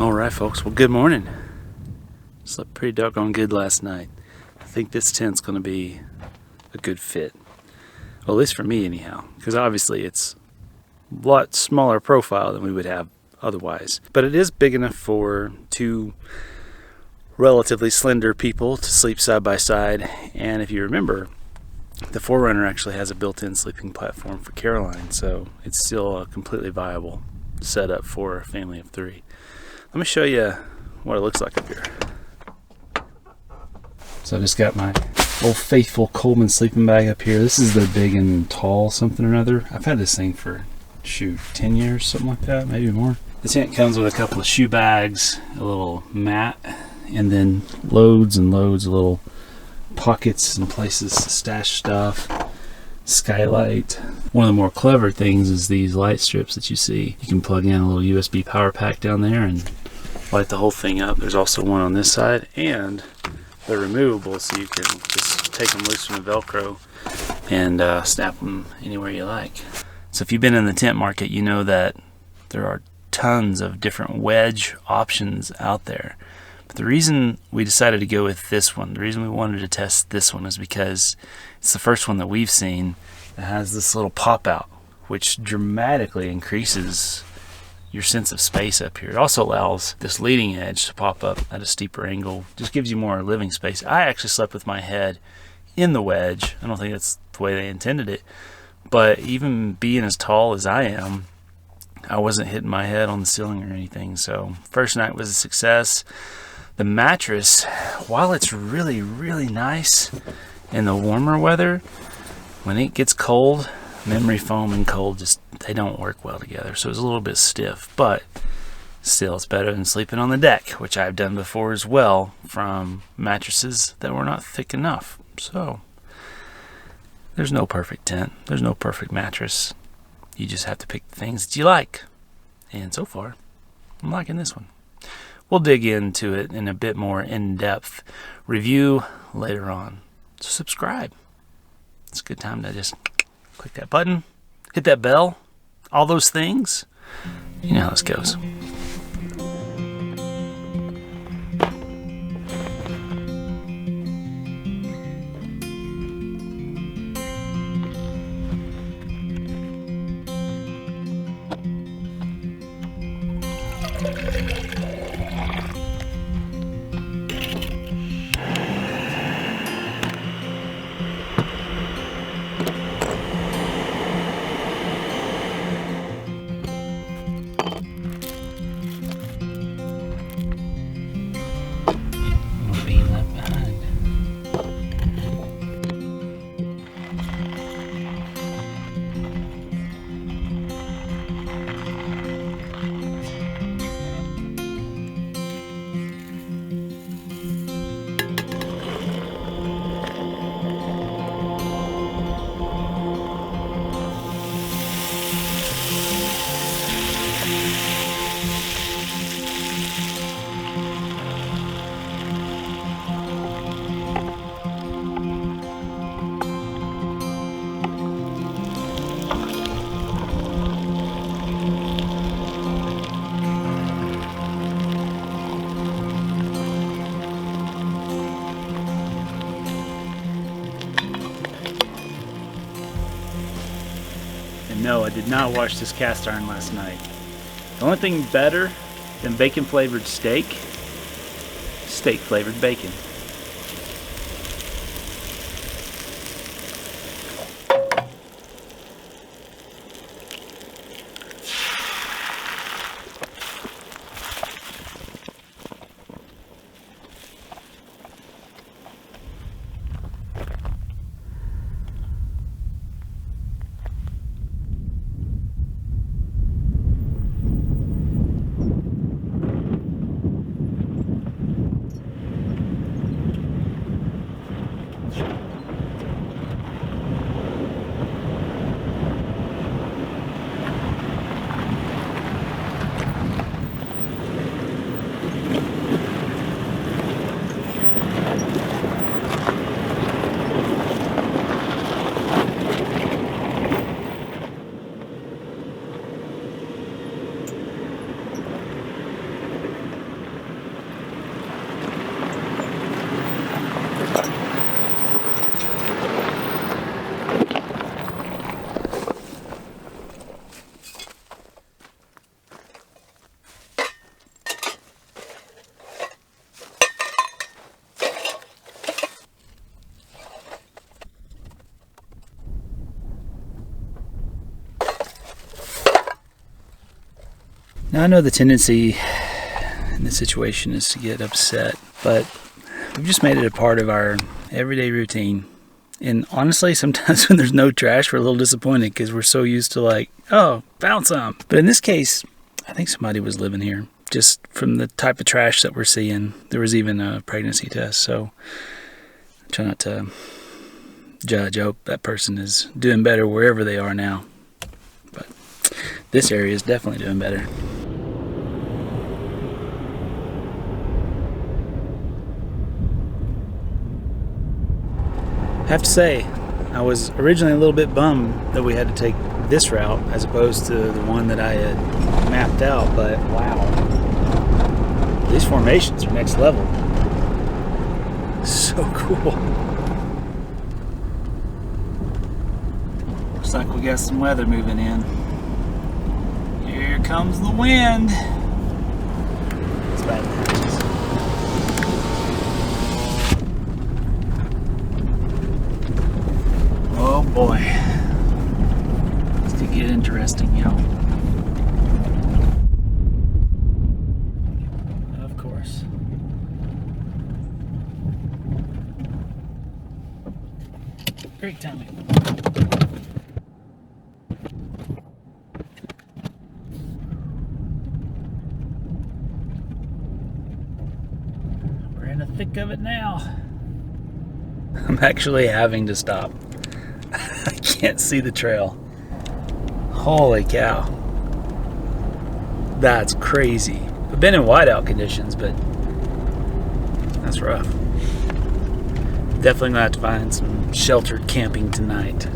Alright folks, well good morning. Slept pretty doggone good last night. I think this tent's going to be a good fit. Well, at least for me anyhow, because obviously it's a lot smaller profile than we would have otherwise. But it is big enough for two relatively slender people to sleep side by side. And if you remember, the 4Runner actually has a built-in sleeping platform for Caroline, so it's still a completely viable setup for a family of three. Let me show you what it looks like up here. So I just got my old faithful Coleman sleeping bag up here. This is their big and tall something or another. I've had this thing for, 10 years, something like that, maybe more. The tent comes with a couple of shoe bags, a little mat, and then loads and loads of little pockets and places to stash stuff. Skylight. One of the more clever things is these light strips that you see. You can plug in a little USB power pack down there and light the whole thing up. There's also one on this side, and they're removable, so you can just take them loose from the Velcro and snap them anywhere you like. So if you've been in the tent market, you know that there are tons of different wedge options out there. But the reason we decided to go with this one, the reason we wanted to test this one, is because it's the first one that we've seen that has this little pop out, which dramatically increases your sense of space up here. It also allows this leading edge to pop up at a steeper angle. Just gives you more living space. I actually slept with my head in the wedge. I don't think that's the way they intended it, but even being as tall as I am, I wasn't hitting my head on the ceiling or anything. So first night was a success. The mattress, while it's really, really nice in the warmer weather, when it gets cold, memory foam and cold they don't work well together. So it's a little bit stiff, but still it's better than sleeping on the deck, which I've done before as well from mattresses that were not thick enough. So there's no perfect tent, there's no perfect mattress. You just have to pick the things that you like. And so far, I'm liking this one. We'll dig into it in a bit more in-depth review later on. So subscribe. It's a good time to just click that button, hit that bell, all those things. You know how this goes. No, I did not wash this cast iron last night. The only thing better than bacon flavored steak flavored bacon. Now I know the tendency in this situation is to get upset, but we've just made it a part of our everyday routine. And honestly, sometimes when there's no trash, we're a little disappointed because we're so used to like, oh, found some. But in this case, I think somebody was living here. Just from the type of trash that we're seeing, there was even a pregnancy test. So I try not to judge. I hope that person is doing better wherever they are now. But this area is definitely doing better. I have to say, I was originally a little bit bummed that we had to take this route as opposed to the one that I had mapped out, but wow, these formations are next level. So cool. Looks like we got some weather moving in. Here comes the wind. It's bad patches. Oh boy, this could get interesting, y'all. Of course. Great timing. We're in the thick of it now. I'm actually having to stop. I can't see the trail. Holy cow. That's crazy. I've been in whiteout conditions, but that's rough. Definitely gonna have to find some sheltered camping tonight.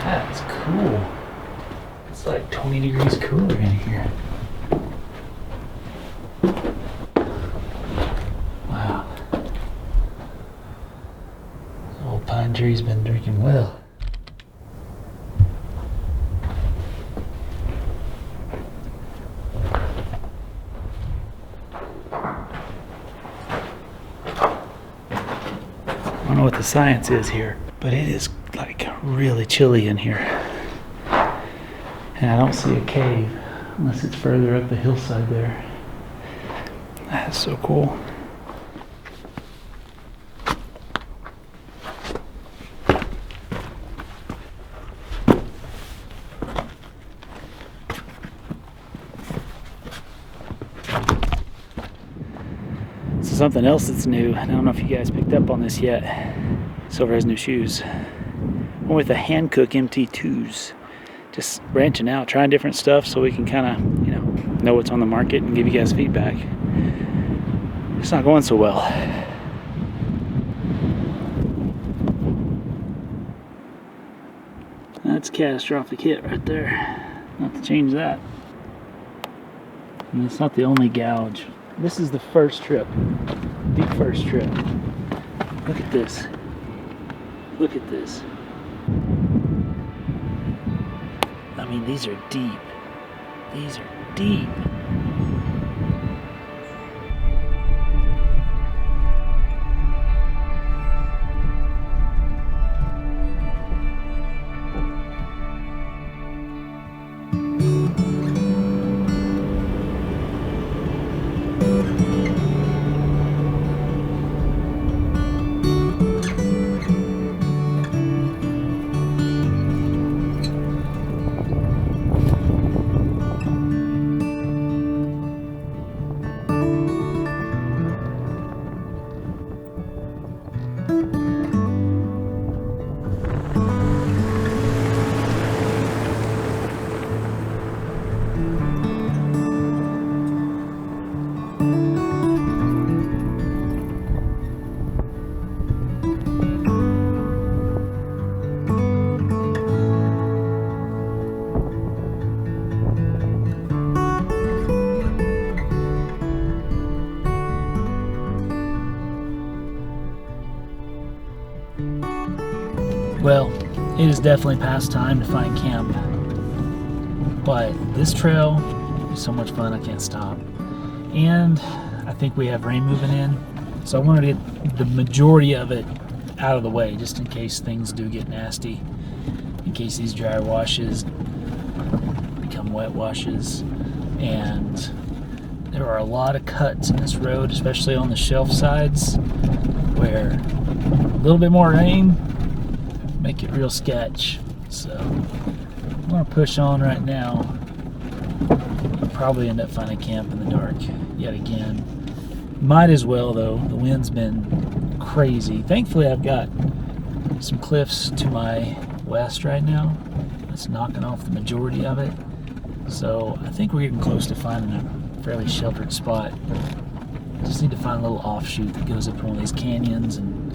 That's cool. It's like 20 degrees cooler in here. Wow. The old pine tree's been drinking well. I don't know what the science is here, but it is like really chilly in here. And I don't see a cave unless it's further up the hillside there. That's so cool. So something else that's new, I don't know if you guys picked up on this yet. Silver has new shoes. Went with the Hankook MT2s. Just branching out, trying different stuff so we can kind of, know what's on the market and give you guys feedback. It's not going so well. That's a catastrophic hit right there. Not to change that. And it's not the only gouge. This is the first trip. The first trip. Look at this. Look at this. I mean, these are deep. These are deep. Well, it is definitely past time to find camp, but this trail is so much fun I can't stop. And I think we have rain moving in, so I wanted to get the majority of it out of the way just in case things do get nasty, in case these dry washes become wet washes. And there are a lot of cuts in this road, especially on the shelf sides, where a little bit more rain make it real sketch. So I'm gonna push on right now. I'll probably end up finding camp in the dark yet again. Might as well though, the wind's been crazy. Thankfully I've got some cliffs to my west right now. It's knocking off the majority of it. So I think we're getting close to finding a fairly sheltered spot. Just need to find a little offshoot that goes up to one of these canyons, and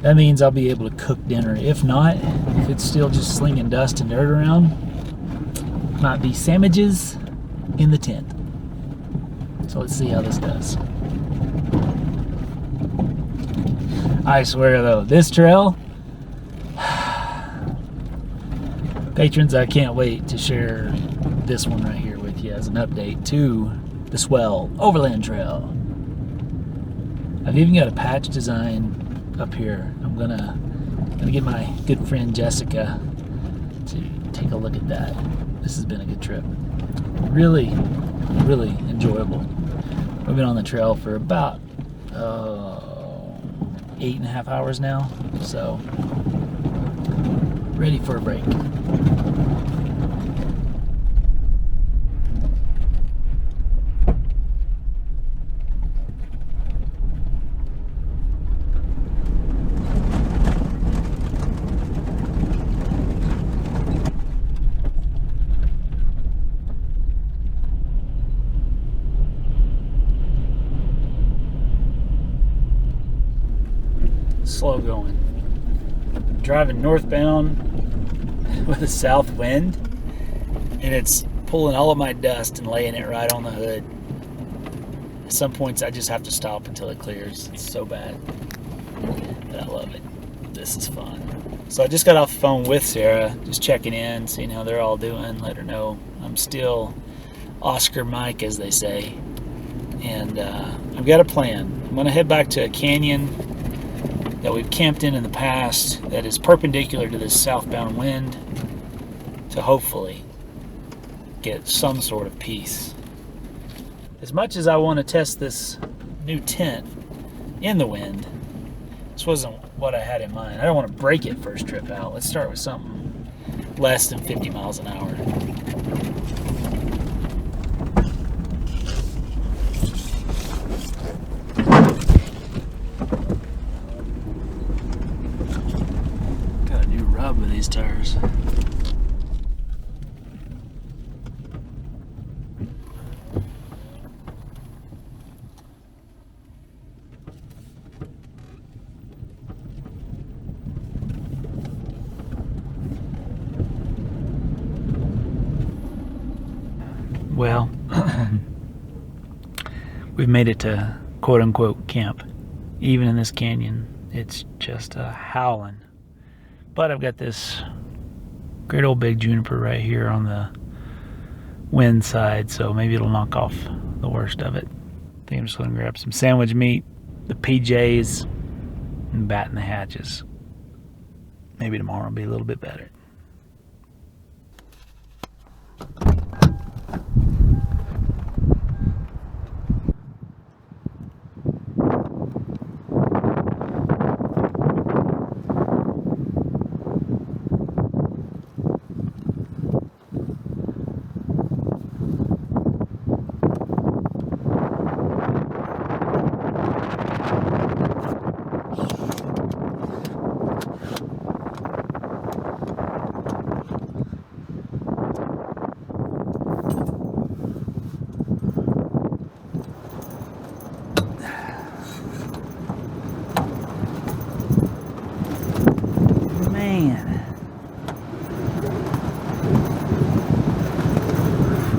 that means I'll be able to cook dinner. If not, if it's still just slinging dust and dirt around, might be sandwiches in the tent. So let's see how this does. I swear though, this trail, patrons, I can't wait to share this one right here with you as an update to the Swell Overland Trail. I've even got a patch design up here. I'm gonna get my good friend Jessica to take a look at that. This has been a good trip. Really enjoyable. We've been on the trail for about 8.5 hours now, so ready for a break. Slow going. Driving northbound with a south wind, and it's pulling all of my dust and laying it right on the hood. At some points I just have to stop until it clears. It's so bad, but I love it. This is fun. So I just got off the phone with Sarah, just checking in, seeing how they're all doing, let her know I'm still Oscar Mike, as they say, and I've got a plan. I'm going to head back to a canyon that we've camped in the past that is perpendicular to this southbound wind to hopefully get some sort of peace. As much as I want to test this new tent in the wind, this wasn't what I had in mind. I don't want to break it first trip out. Let's start with something less than 50 miles an hour. Got a new rub with these tires. Well, we've made it to quote-unquote camp. Even in this canyon, it's just howling. But I've got this great old big juniper right here on the wind side, so maybe it'll knock off the worst of it. I think I'm just going to grab some sandwich meat, the PJs, and batten the hatches. Maybe tomorrow will be a little bit better.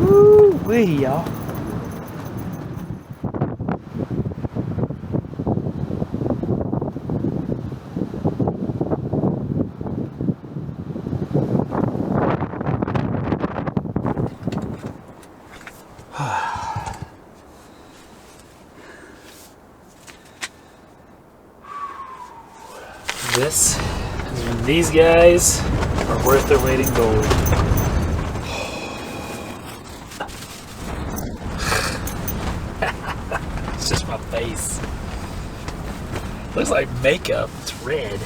Woo-wee, y'all. This is when these guys are worth their weight in gold. It's just my face. Looks like makeup. It's red.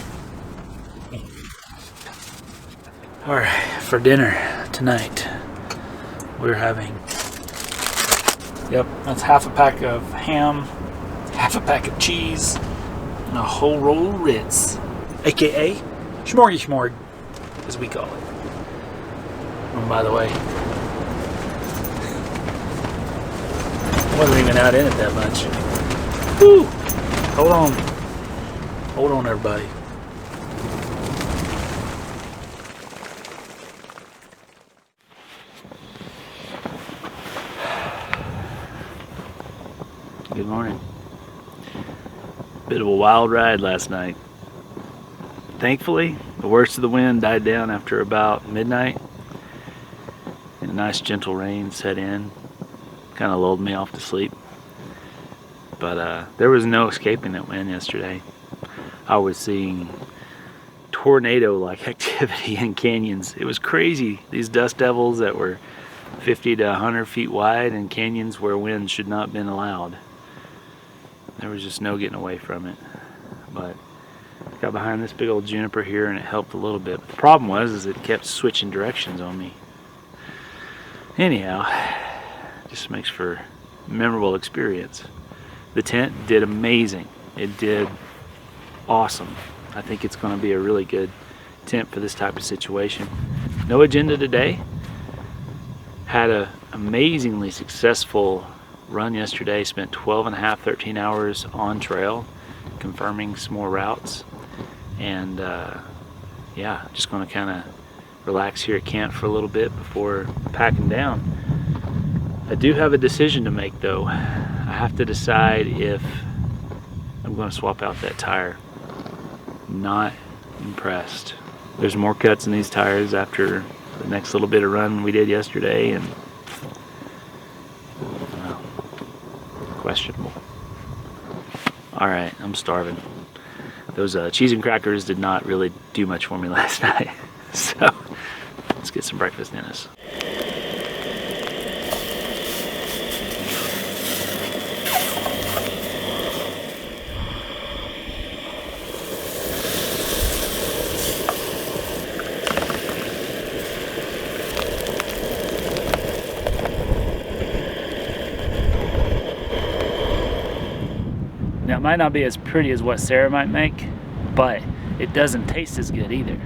Alright, for dinner tonight, we're having, that's half a pack of ham, half a pack of cheese, and a whole roll of Ritz, aka Schmorgy Schmorg, as we call it. And by the way, I wasn't even out in it that much. Woo! Hold on. Hold on, everybody. Good morning. Bit of a wild ride last night. Thankfully, the worst of the wind died down after about midnight, and a nice gentle rain set in. Kind of lulled me off to sleep. But there was no escaping that wind yesterday. I was seeing tornado-like activity in canyons. It was crazy. These dust devils that were 50 to 100 feet wide in canyons where wind should not have been allowed. There was just no getting away from it. But got behind this big old juniper here and it helped a little bit. But the problem was it kept switching directions on me. Anyhow, just makes for a memorable experience. The tent did amazing. It did awesome. I think it's going to be a really good tent for this type of situation. No agenda today. Had an amazingly successful run yesterday. Spent 12 and a half, 13 hours on trail, confirming some more routes. And yeah, just going to kind of relax here at camp for a little bit before packing down. I do have a decision to make though. I have to decide if I'm going to swap out that tire. Not impressed. There's more cuts in these tires after the next little bit of run we did yesterday, and well, questionable. All right, I'm starving. Those cheese and crackers did not really do much for me last night. So let's get some breakfast in us. Now it might not be as pretty as what Sarah might make, but it doesn't taste as good either.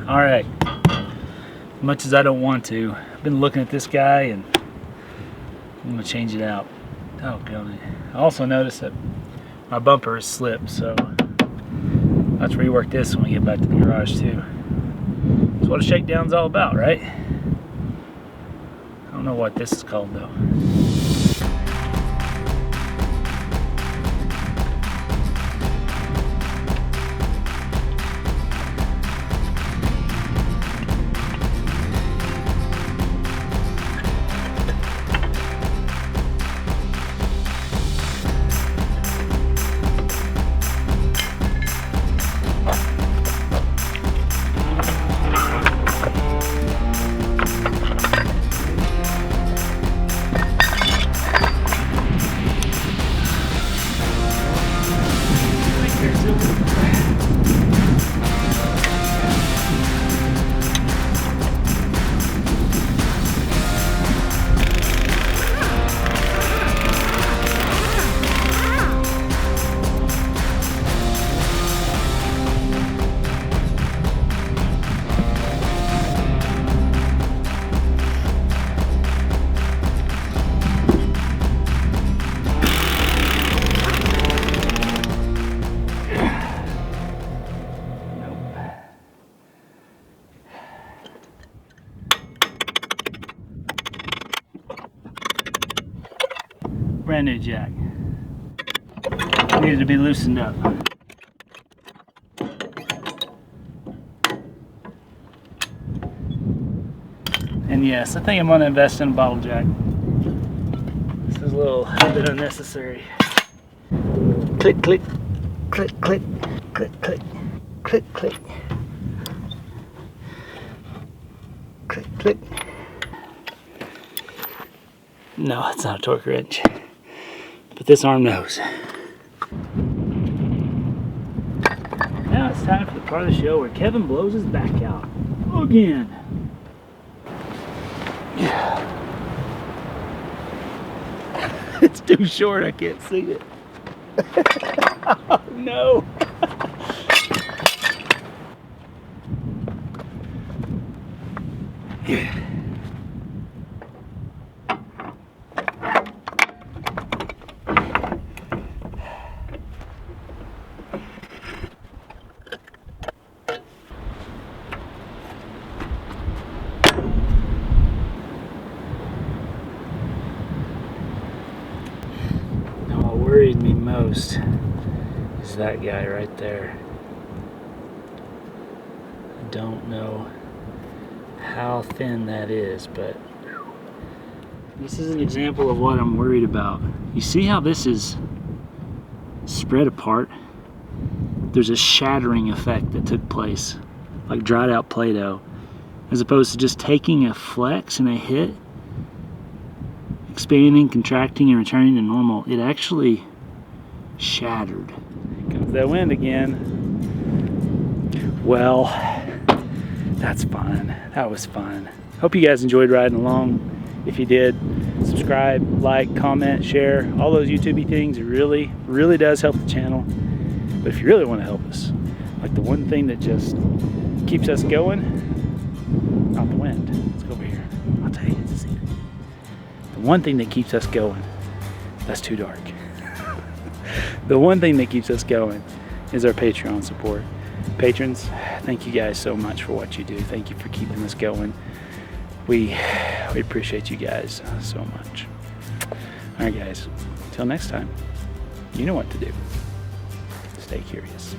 All right, much as I don't want to, I've been looking at this guy and I'm gonna change it out. Oh god. I also noticed that my bumper is slipped, so I have to rework this when we get back to the garage too. That's what a shakedown's all about, right? I don't know what this is called though. Brand new jack. Needed to be loosened up. And yes, I think I'm gonna invest in a bottle jack. This is a little bit unnecessary. Click, click, click, click, click, click, click, click, click, click. No, it's not a torque wrench. But this arm knows. Now it's time for the part of the show where Kevin blows his back out. Again. Yeah. It's too short, I can't see it. Oh no. Yeah. What worried me most is that guy right there. I don't know how thin that is, but this is an example of what I'm worried about. You see how this is spread apart? There's a shattering effect that took place, like dried out Play-Doh, as opposed to just taking a flex and a hit, expanding, contracting, and returning to normal. It actually shattered. Here comes that wind again. Well, that's fun. That was fun. Hope you guys enjoyed riding along. If you did, subscribe, like, comment, share, all those YouTube-y things. It really, really does help the channel. But if you really want to help us, like the one thing that just keeps us going, not the wind. Let's go over here. I'll tell you, it's a secret. The one thing that keeps us going, that's too dark. The one thing that keeps us going is our Patreon support. Patrons, thank you guys so much for what you do. Thank you for keeping us going. We appreciate you guys so much. All right, guys. Until next time, you know what to do. Stay curious.